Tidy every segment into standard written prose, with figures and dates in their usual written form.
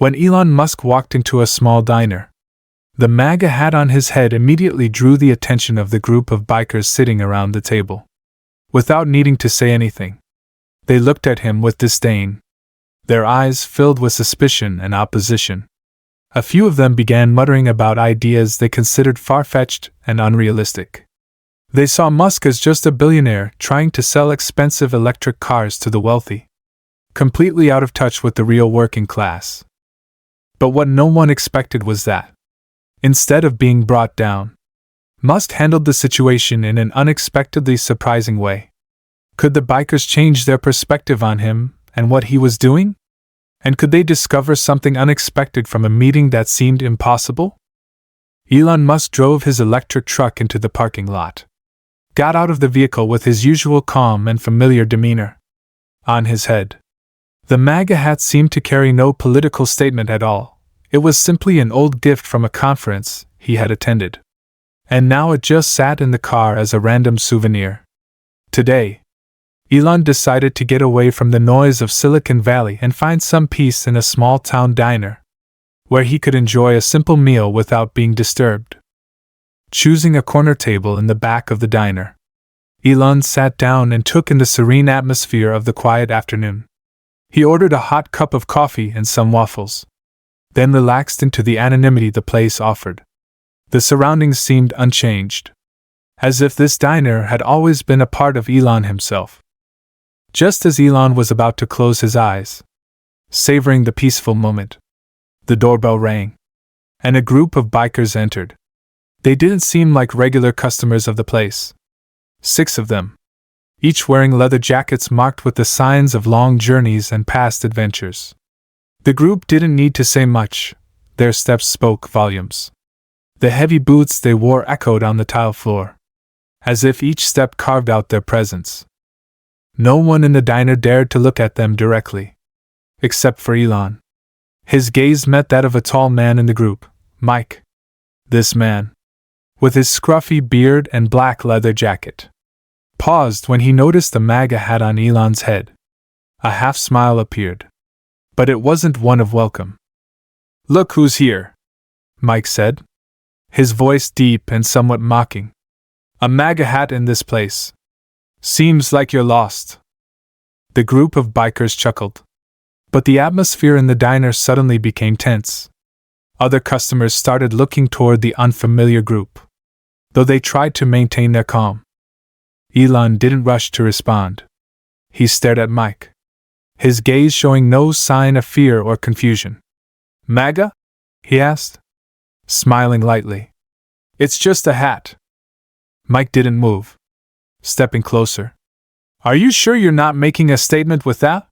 When Elon Musk walked into a small diner, the MAGA hat on his head immediately drew the attention of the group of bikers sitting around the table. Without needing to say anything, they looked at him with disdain, their eyes filled with suspicion and opposition. A few of them began muttering about ideas they considered far-fetched and unrealistic. They saw Musk as just a billionaire trying to sell expensive electric cars to the wealthy, completely out of touch with the real working class. But what no one expected was that, instead of being brought down, Musk handled the situation in an unexpectedly surprising way. Could the bikers change their perspective on him and what he was doing? And could they discover something unexpected from a meeting that seemed impossible? Elon Musk drove his electric truck into the parking lot, got out of the vehicle with his usual calm and familiar demeanor. On his head, the MAGA hat seemed to carry no political statement at all. It was simply an old gift from a conference he had attended, and now it just sat in the car as a random souvenir. Today, Elon decided to get away from the noise of Silicon Valley and find some peace in a small-town diner, where he could enjoy a simple meal without being disturbed. Choosing a corner table in the back of the diner, Elon sat down and took in the serene atmosphere of the quiet afternoon. He ordered a hot cup of coffee and some waffles, then relaxed into the anonymity the place offered. The surroundings seemed unchanged, as if this diner had always been a part of Elon himself. Just as Elon was about to close his eyes, savoring the peaceful moment, the doorbell rang, and a group of bikers entered. They didn't seem like regular customers of the place. 6 of them, each wearing leather jackets marked with the signs of long journeys and past adventures. The group didn't need to say much, their steps spoke volumes. The heavy boots they wore echoed on the tile floor, as if each step carved out their presence. No one in the diner dared to look at them directly, except for Elon. His gaze met that of a tall man in the group, Mike. This man, with his scruffy beard and black leather jacket, paused when he noticed the MAGA hat on Elon's head. A half-smile appeared, but it wasn't one of welcome. "Look who's here," Mike said, his voice deep and somewhat mocking. "A MAGA hat in this place. Seems like you're lost." The group of bikers chuckled, but the atmosphere in the diner suddenly became tense. Other customers started looking toward the unfamiliar group, though they tried to maintain their calm. Elon didn't rush to respond. He stared at Mike, his gaze showing no sign of fear or confusion. "MAGA?" he asked, smiling lightly. "It's just a hat." Mike didn't move, stepping closer. "Are you sure you're not making a statement with that?"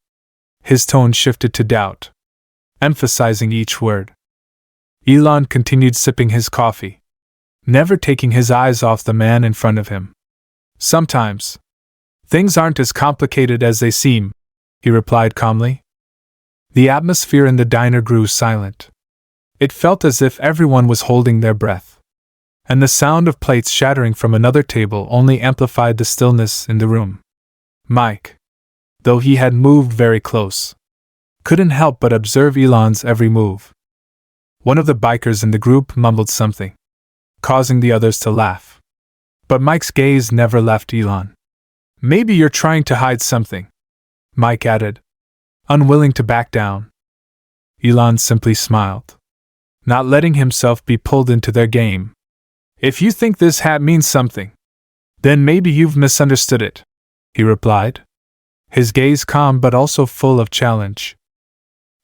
His tone shifted to doubt, emphasizing each word. Elon continued sipping his coffee, never taking his eyes off the man in front of him. "Sometimes things aren't as complicated as they seem," he replied calmly. The atmosphere in the diner grew silent. It felt as if everyone was holding their breath, and the sound of plates shattering from another table only amplified the stillness in the room. Mike, though he had moved very close, couldn't help but observe Elon's every move. One of the bikers in the group mumbled something, causing the others to laugh. But Mike's gaze never left Elon. "Maybe you're trying to hide something," Mike added, unwilling to back down. Elon simply smiled, not letting himself be pulled into their game. "If you think this hat means something, then maybe you've misunderstood it," he replied, his gaze calm but also full of challenge.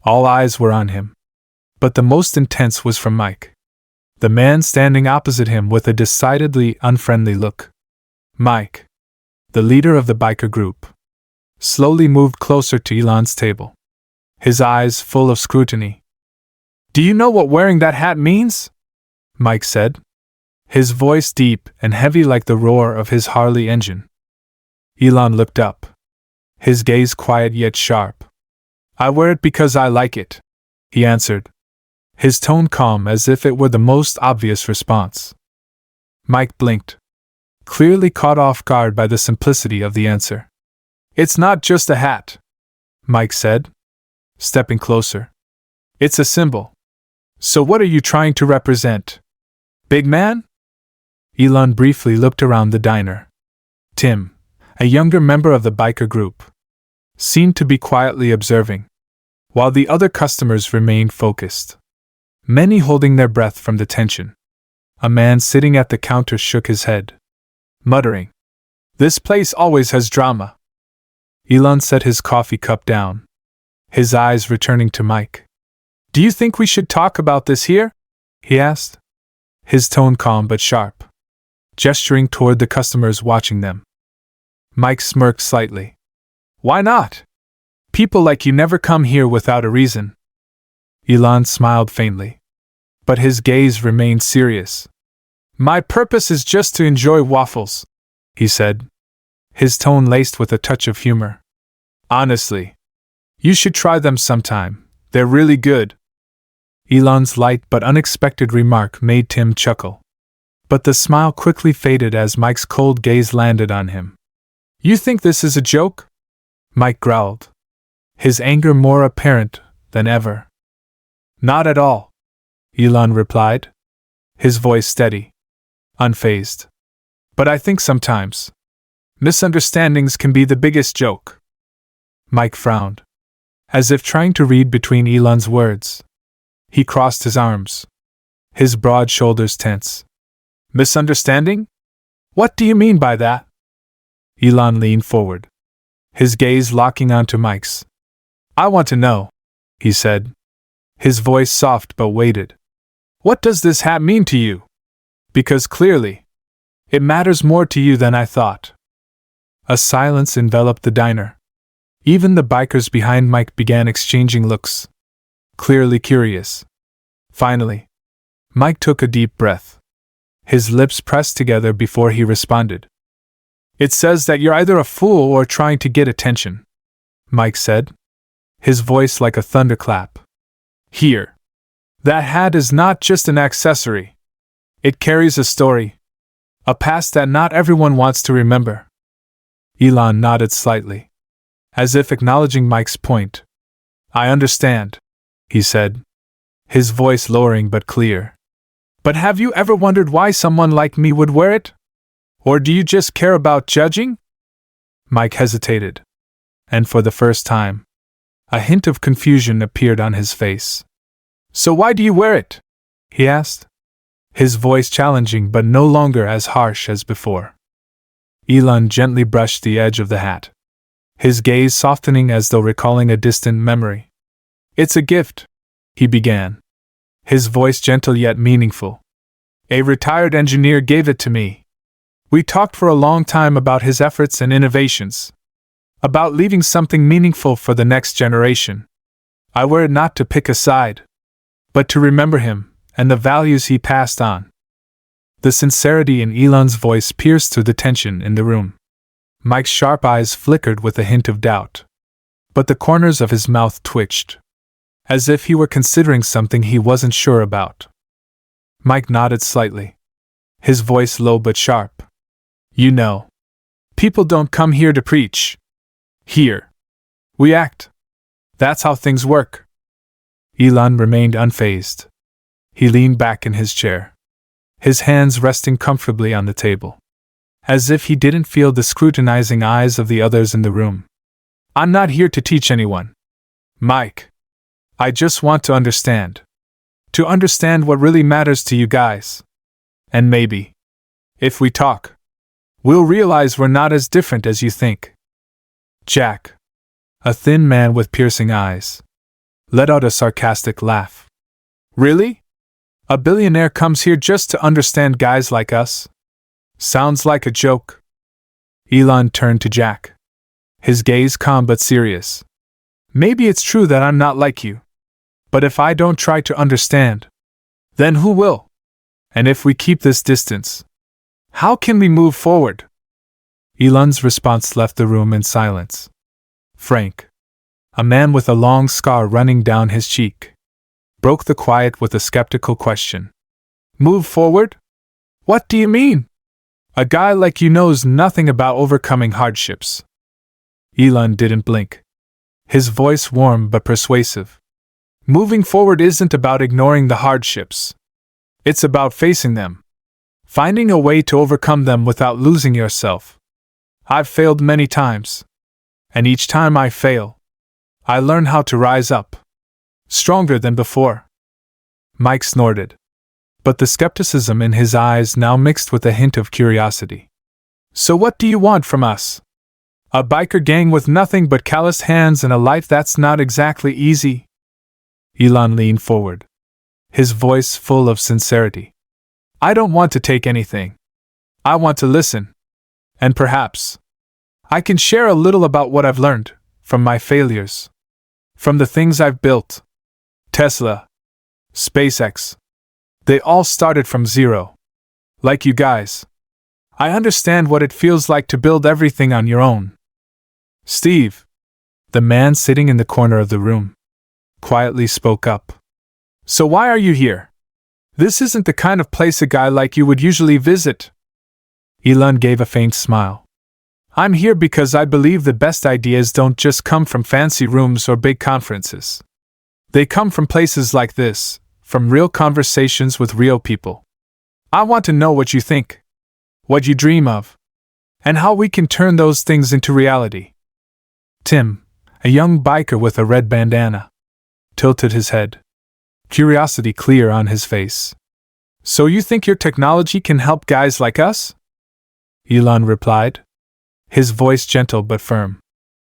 All eyes were on him, but the most intense was from Mike, the man standing opposite him with a decidedly unfriendly look. Mike, the leader of the biker group, slowly moved closer to Elon's table, his eyes full of scrutiny. "Do you know what wearing that hat means?" Mike said, his voice deep and heavy like the roar of his Harley engine. Elon looked up, his gaze quiet yet sharp. "I wear it because I like it," he answered, his tone calm as if it were the most obvious response. Mike blinked, clearly caught off guard by the simplicity of the answer. "It's not just a hat," Mike said, stepping closer. It's a symbol. So what are you trying to represent? Big man? Elon briefly looked around the diner. Tim, a younger member of the biker group, seemed to be quietly observing, while the other customers remained focused, many holding their breath from the tension. A man sitting at the counter shook his head, muttering, "This place always has drama." Elon set his coffee cup down, his eyes returning to Mike. "Do you think we should talk about this here?" he asked, his tone calm but sharp, gesturing toward the customers watching them. Mike smirked slightly. "Why not? People like you never come here without a reason." Elon smiled faintly, but his gaze remained serious. "My purpose is just to enjoy waffles," he said, his tone laced with a touch of humor. "Honestly, you should try them sometime. They're really good." Elon's light but unexpected remark made Tim chuckle, but the smile quickly faded as Mike's cold gaze landed on him. "You think this is a joke?" Mike growled, his anger more apparent than ever. "Not at all," Elon replied, his voice steady, unfazed. "But I think sometimes misunderstandings can be the biggest joke." Mike frowned, as if trying to read between Elon's words. He crossed his arms, his broad shoulders tense. "Misunderstanding? What do you mean by that?" Elon leaned forward, his gaze locking onto Mike's. "I want to know," he said, his voice soft but weighted. "What does this hat mean to you? Because clearly, it matters more to you than I thought." A silence enveloped the diner. Even the bikers behind Mike began exchanging looks, clearly curious. Finally, Mike took a deep breath, his lips pressed together before he responded. "It says that you're either a fool or trying to get attention," Mike said, his voice like a thunderclap. "Here. That hat is not just an accessory. It carries a story, a past that not everyone wants to remember." Elon nodded slightly, as if acknowledging Mike's point. "I understand," he said, his voice lowering but clear. "But have you ever wondered why someone like me would wear it? Or do you just care about judging?" Mike hesitated, and for the first time, a hint of confusion appeared on his face. "So why do you wear it?" he asked, his voice challenging but no longer as harsh as before. Elon gently brushed the edge of the hat, his gaze softening as though recalling a distant memory. "It's a gift," he began, his voice gentle yet meaningful. "A retired engineer gave it to me. We talked for a long time about his efforts and innovations, about leaving something meaningful for the next generation. I wear it not to pick a side, but to remember him and the values he passed on." The sincerity in Elon's voice pierced through the tension in the room. Mike's sharp eyes flickered with a hint of doubt, but the corners of his mouth twitched, as if he were considering something he wasn't sure about. Mike nodded slightly, his voice low but sharp. "You know, people don't come here to preach. Here, we act. That's how things work." Elon remained unfazed. He leaned back in his chair, his hands resting comfortably on the table, as if he didn't feel the scrutinizing eyes of the others in the room. "I'm not here to teach anyone, Mike. I just want to understand. To understand what really matters to you guys. And maybe, if we talk, we'll realize we're not as different as you think." Jack, a thin man with piercing eyes, let out a sarcastic laugh. "Really? A billionaire comes here just to understand guys like us? Sounds like a joke." Elon turned to Jack, his gaze calm but serious. "Maybe it's true that I'm not like you. But if I don't try to understand, then who will? And if we keep this distance, how can we move forward?" Elon's response left the room in silence. Frank, a man with a long scar running down his cheek, broke the quiet with a skeptical question. "Move forward? What do you mean? A guy like you knows nothing about overcoming hardships." Elon didn't blink, his voice warm but persuasive. Moving forward isn't about ignoring the hardships. It's about facing them. Finding a way to overcome them without losing yourself. I've failed many times. And each time I fail, I learn how to rise up. Stronger than before. Mike snorted. But the skepticism in his eyes now mixed with a hint of curiosity. So what do you want from us? A biker gang with nothing but calloused hands and a life that's not exactly easy? Elon leaned forward, his voice full of sincerity. I don't want to take anything. I want to listen. And perhaps I can share a little about what I've learned from my failures. From the things I've built. Tesla. SpaceX. They all started from zero. Like you guys. I understand what it feels like to build everything on your own. Steve, the man sitting in the corner of the room, quietly spoke up. So why are you here? This isn't the kind of place a guy like you would usually visit. Elon gave a faint smile. I'm here because I believe the best ideas don't just come from fancy rooms or big conferences. They come from places like this, from real conversations with real people. I want to know what you think, what you dream of, and how we can turn those things into reality. Tim, a young biker with a red bandana, tilted his head, curiosity clear on his face. So you think your technology can help guys like us? Elon replied, his voice gentle but firm.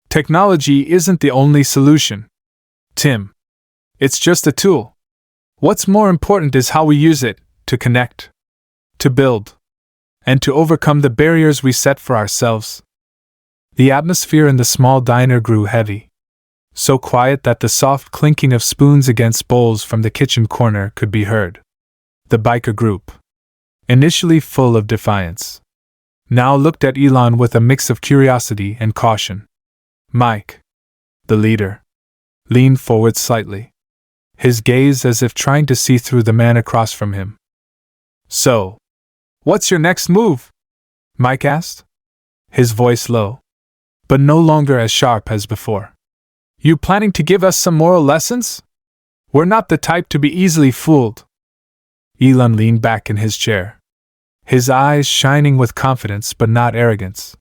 Technology isn't the only solution, Tim. It's just a tool. What's more important is how we use it, to connect, to build, and to overcome the barriers we set for ourselves. The atmosphere in the small diner grew heavy, so quiet that the soft clinking of spoons against bowls from the kitchen corner could be heard. The biker group, initially full of defiance, now looked at Elon with a mix of curiosity and caution. Mike, the leader, leaned forward slightly, his gaze as if trying to see through the man across from him. So, what's your next move? Mike asked, his voice low, but no longer as sharp as before. You planning to give us some moral lessons? We're not the type to be easily fooled. Elon leaned back in his chair, his eyes shining with confidence but not arrogance.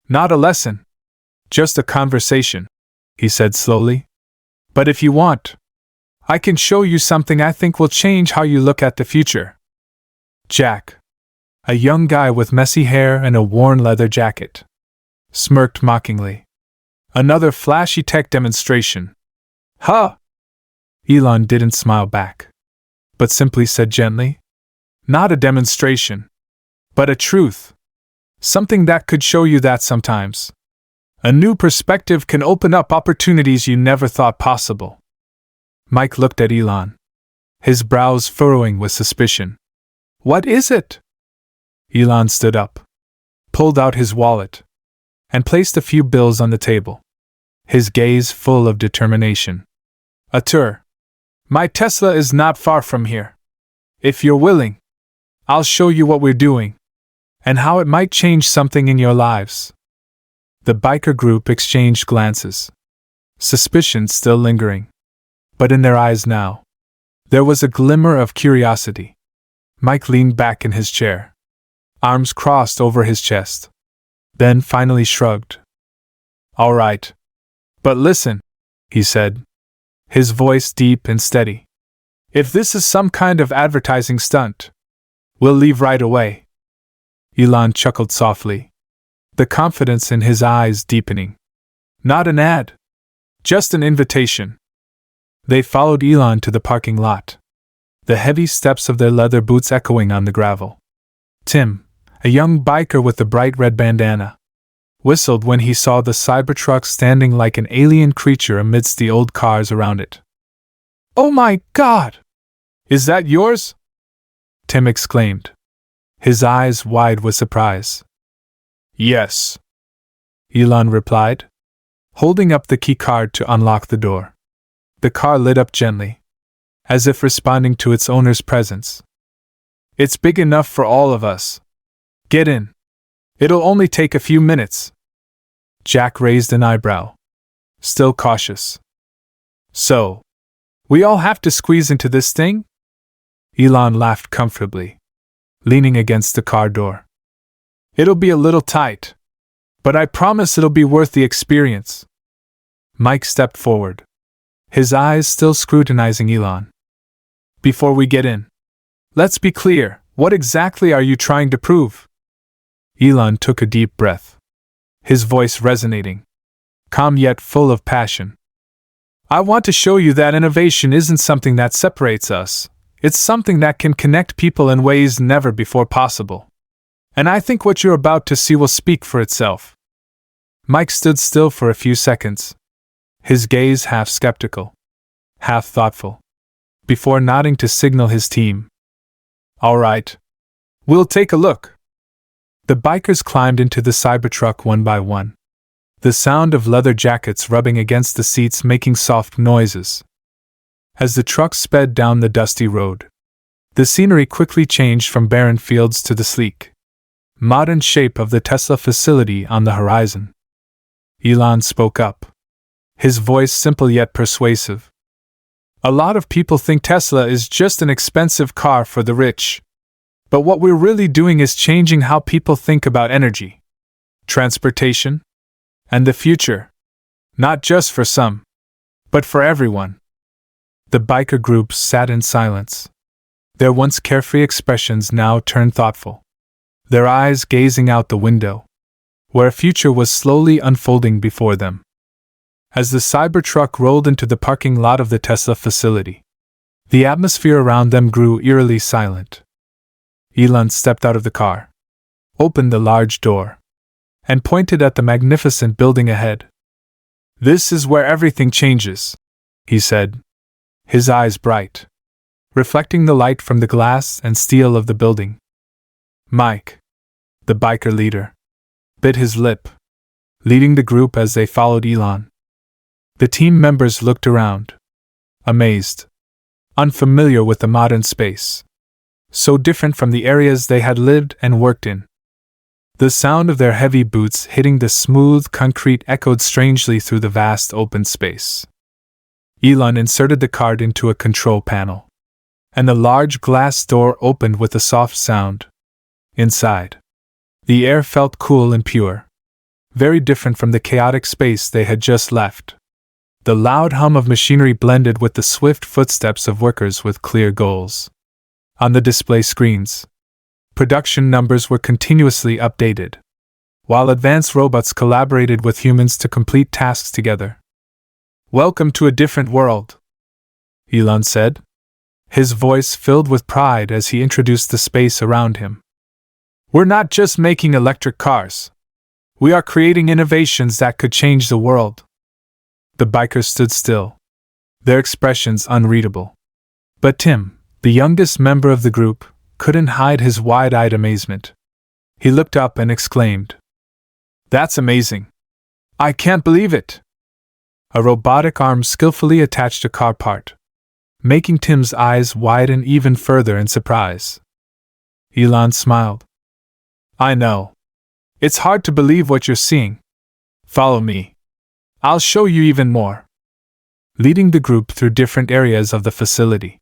Not a lesson. Just a conversation, he said slowly. But if you want, I can show you something I think will change how you look at the future. Jack, a young guy with messy hair and a worn leather jacket, smirked mockingly. Another flashy tech demonstration. Huh? Elon didn't smile back, but simply said gently, not a demonstration, but a truth. Something that could show you that sometimes a new perspective can open up opportunities you never thought possible. Mike looked at Elon, his brows furrowing with suspicion. What is it? Elon stood up, pulled out his wallet, and placed a few bills on the table, his gaze full of determination. A tour. My Tesla is not far from here. If you're willing, I'll show you what we're doing, and how it might change something in your lives. The biker group exchanged glances, suspicion still lingering, but in their eyes now, there was a glimmer of curiosity. Mike leaned back in his chair, arms crossed over his chest, then finally shrugged. All right. But listen, he said, his voice deep and steady. If this is some kind of advertising stunt, we'll leave right away. Elon chuckled softly, the confidence in his eyes deepening. Not an ad. Just an invitation. They followed Elon to the parking lot, the heavy steps of their leather boots echoing on the gravel. Tim, a young biker with a bright red bandana, whistled when he saw the Cybertruck standing like an alien creature amidst the old cars around it. Oh my God! Is that yours? Tim exclaimed, his eyes wide with surprise. Yes, Elon replied, holding up the key card to unlock the door. The car lit up gently, as if responding to its owner's presence. It's big enough for all of us. Get in. It'll only take a few minutes. Jack raised an eyebrow, still cautious. So, We all have to squeeze into this thing? Elon laughed comfortably, leaning against the car door. It'll be a little tight, but I promise it'll be worth the experience. Mike stepped forward, his eyes still scrutinizing Elon. Before we get in, let's be clear, what exactly are you trying to prove? Elon took a deep breath, his voice resonating, calm yet full of passion. I want to show you that innovation isn't something that separates us, it's something that can connect people in ways never before possible. And I think what you're about to see will speak for itself. Mike stood still for a few seconds, his gaze half skeptical, half thoughtful, before nodding to signal his team. All right. We'll take a look. The bikers climbed into the Cybertruck one by one, the sound of leather jackets rubbing against the seats making soft noises. As the truck sped down the dusty road, the scenery quickly changed from barren fields to the sleek, modern shape of the Tesla facility on the horizon. Elon spoke up, his voice simple yet persuasive. A lot of people think Tesla is just an expensive car for the rich. But what we're really doing is changing how people think about energy, transportation, and the future. Not just for some, but for everyone. The biker group sat in silence, their once carefree expressions now turned thoughtful, their eyes gazing out the window, where a future was slowly unfolding before them. As the Cybertruck rolled into the parking lot of the Tesla facility, the atmosphere around them grew eerily silent. Elon stepped out of the car, opened the large door, and pointed at the magnificent building ahead. This is where everything changes, he said, his eyes bright, reflecting the light from the glass and steel of the building. Mike, the biker leader, bit his lip, leading the group as they followed Elon. The team members looked around, amazed, unfamiliar with the modern space, so different from the areas they had lived and worked in. The sound of their heavy boots hitting the smooth concrete echoed strangely through the vast open space. Elon inserted the card into a control panel, and the large glass door opened with a soft sound. Inside, the air felt cool and pure, very different from the chaotic space they had just left. The loud hum of machinery blended with the swift footsteps of workers with clear goals. On the display screens, production numbers were continuously updated, while advanced robots collaborated with humans to complete tasks together. Welcome to a different world, Elon said, his voice filled with pride as he introduced the space around him. We're not just making electric cars. We are creating innovations that could change the world. The bikers stood still, their expressions unreadable. But Tim, the youngest member of the group, couldn't hide his wide-eyed amazement. He looked up and exclaimed, "That's amazing! I can't believe it!" A robotic arm skillfully attached a car part, making Tim's eyes widen even further in surprise. Elon smiled. "I know. It's hard to believe what you're seeing. Follow me. I'll show you even more." Leading the group through different areas of the facility,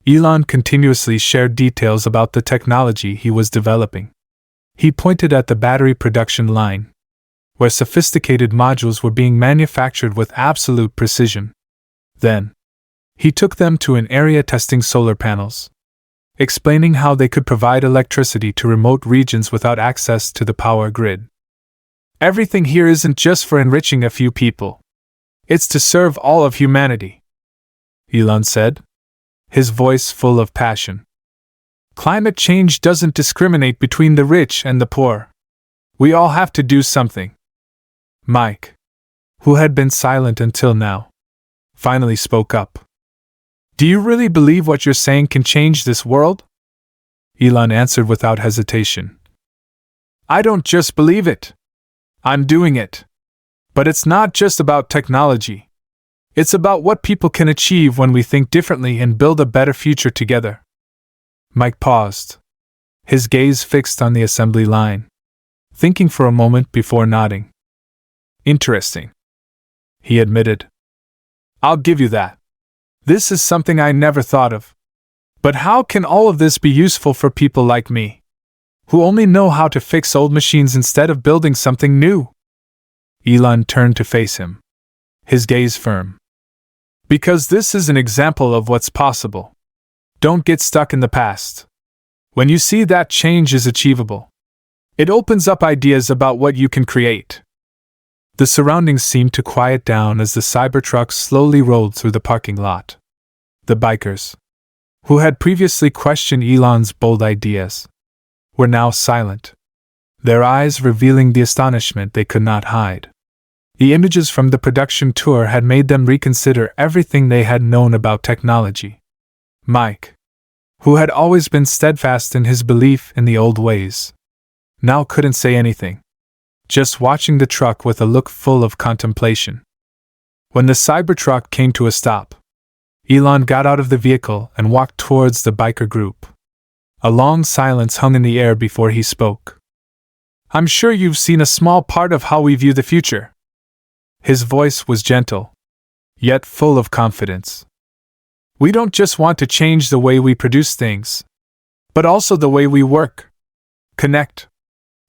Elon continuously shared details about the technology he was developing. He pointed at the battery production line, where sophisticated modules were being manufactured with absolute precision. Then, he took them to an area testing solar panels, explaining how they could provide electricity to remote regions without access to the power grid. Everything here isn't just for enriching a few people. It's to serve all of humanity, Elon said, his voice full of passion. Climate change doesn't discriminate between the rich and the poor. We all have to do something. Mike, who had been silent until now, finally spoke up. Do you really believe what you're saying can change this world? Elon answered without hesitation. I don't just believe it. I'm doing it. But it's not just about technology. It's about what people can achieve when we think differently and build a better future together. Mike paused, his gaze fixed on the assembly line, thinking for a moment before nodding. Interesting, he admitted. I'll give you that. This is something I never thought of. But how can all of this be useful for people like me, who only know how to fix old machines instead of building something new? Elon turned to face him, his gaze firm. Because this is an example of what's possible. Don't get stuck in the past. When you see that change is achievable, it opens up ideas about what you can create. The surroundings seemed to quiet down as the Cybertruck slowly rolled through the parking lot. The bikers, who had previously questioned Elon's bold ideas, were now silent, their eyes revealing the astonishment they could not hide. The images from the production tour had made them reconsider everything they had known about technology. Mike, who had always been steadfast in his belief in the old ways, now couldn't say anything, just watching the truck with a look full of contemplation. When the Cybertruck came to a stop, Elon got out of the vehicle and walked towards the biker group. A long silence hung in the air before he spoke. I'm sure you've seen a small part of how we view the future. His voice was gentle, yet full of confidence. We don't just want to change the way we produce things, but also the way we work, connect,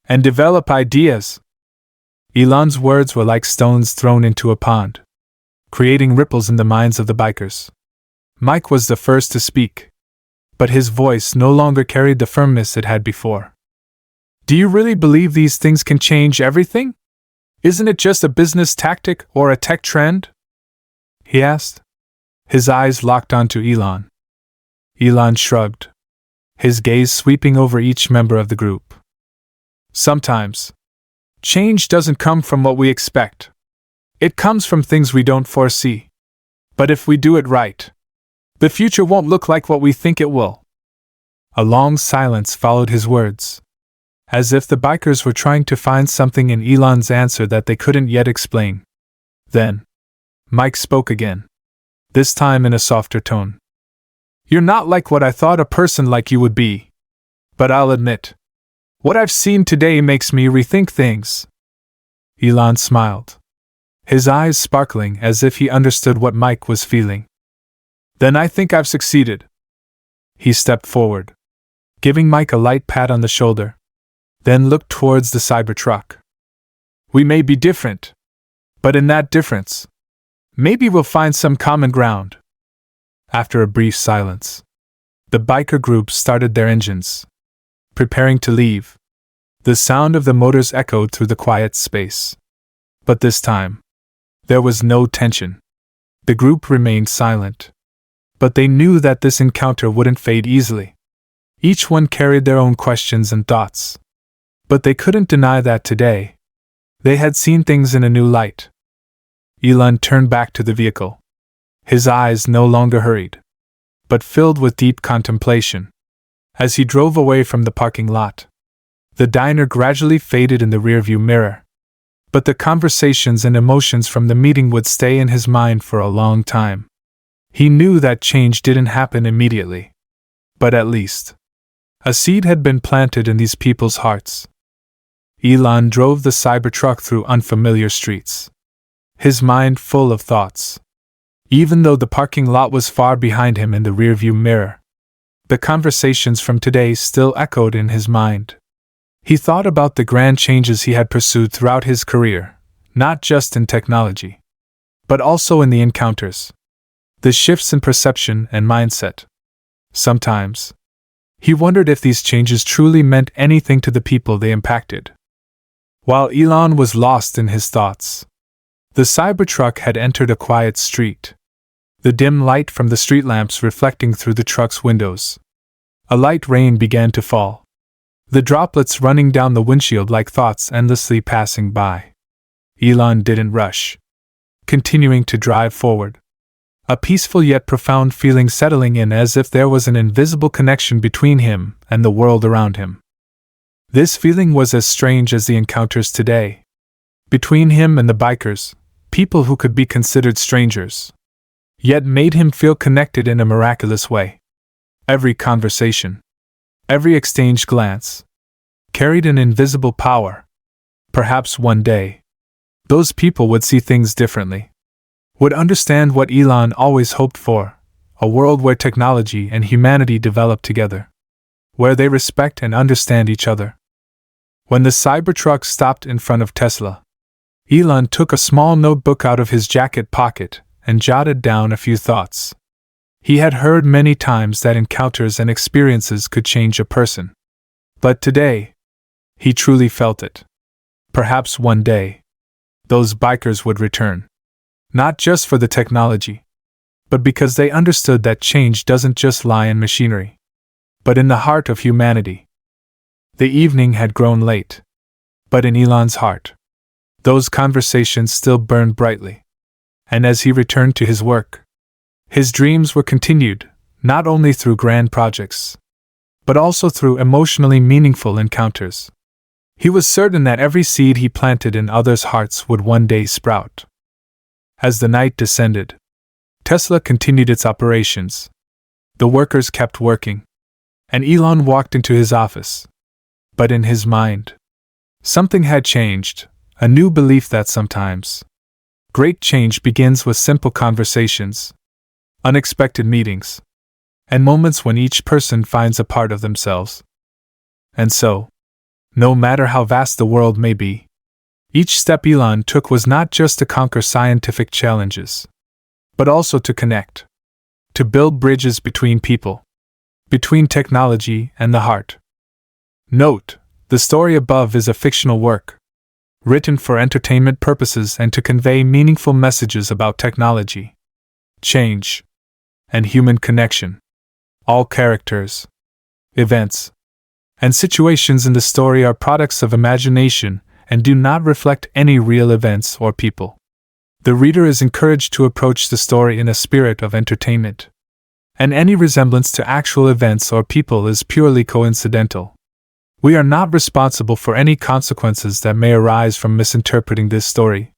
and develop ideas. Elon's words were like stones thrown into a pond, creating ripples in the minds of the bikers. Mike was the first to speak, but his voice no longer carried the firmness it had before. Do you really believe these things can change everything? Isn't it just a business tactic or a tech trend? He asked, his eyes locked onto Elon. Elon shrugged, his gaze sweeping over each member of the group. Sometimes, change doesn't come from what we expect. It comes from things we don't foresee. But if we do it right, the future won't look like what we think it will. A long silence followed his words, as if the bikers were trying to find something in Elon's answer that they couldn't yet explain. Then, Mike spoke again, this time in a softer tone. You're not like what I thought a person like you would be. But I'll admit, what I've seen today makes me rethink things. Elon smiled, his eyes sparkling as if he understood what Mike was feeling. Then I think I've succeeded. He stepped forward, giving Mike a light pat on the shoulder, then looked towards the Cybertruck. We may be different, but in that difference, maybe we'll find some common ground. After a brief silence, the biker group started their engines, preparing to leave. The sound of the motors echoed through the quiet space. But this time, there was no tension. The group remained silent. But they knew that this encounter wouldn't fade easily. Each one carried their own questions and thoughts. But they couldn't deny that today, they had seen things in a new light. Elon turned back to the vehicle. His eyes no longer hurried, but filled with deep contemplation. As he drove away from the parking lot, the diner gradually faded in the rearview mirror. But the conversations and emotions from the meeting would stay in his mind for a long time. He knew that change didn't happen immediately. But at least, a seed had been planted in these people's hearts. Elon drove the Cybertruck through unfamiliar streets, his mind full of thoughts. Even though the parking lot was far behind him in the rearview mirror, the conversations from today still echoed in his mind. He thought about the grand changes he had pursued throughout his career, not just in technology, but also in the encounters, the shifts in perception and mindset. Sometimes, he wondered if these changes truly meant anything to the people they impacted. While Elon was lost in his thoughts, the Cybertruck had entered a quiet street, the dim light from the street lamps reflecting through the truck's windows. A light rain began to fall, the droplets running down the windshield like thoughts endlessly passing by. Elon didn't rush, continuing to drive forward, a peaceful yet profound feeling settling in as if there was an invisible connection between him and the world around him. This feeling was as strange as the encounters today. Between him and the bikers, people who could be considered strangers, yet made him feel connected in a miraculous way. Every conversation, every exchanged glance, carried an invisible power. Perhaps one day, those people would see things differently, would understand what Elon always hoped for, A world where technology and humanity develop together. Where they respect and understand each other. When the Cybertruck stopped in front of Tesla, Elon took a small notebook out of his jacket pocket and jotted down a few thoughts. He had heard many times that encounters and experiences could change a person. But today, he truly felt it. Perhaps one day, those bikers would return. Not just for the technology, but because they understood that change doesn't just lie in machinery, but in the heart of humanity. The evening had grown late, but in Elon's heart, those conversations still burned brightly. And as he returned to his work, his dreams were continued, not only through grand projects, but also through emotionally meaningful encounters. He was certain that every seed he planted in others' hearts would one day sprout. As the night descended, Tesla continued its operations. The workers kept working, and Elon walked into his office. But in his mind, something had changed, a new belief that sometimes great change begins with simple conversations, unexpected meetings, and moments when each person finds a part of themselves. And so, no matter how vast the world may be, each step Elon took was not just to conquer scientific challenges, but also to connect, to build bridges between people, between technology and the heart. Note, the story above is a fictional work, written for entertainment purposes and to convey meaningful messages about technology, change, and human connection. All characters, events, and situations in the story are products of imagination and do not reflect any real events or people. The reader is encouraged to approach the story in a spirit of entertainment, and any resemblance to actual events or people is purely coincidental. We are not responsible for any consequences that may arise from misinterpreting this story.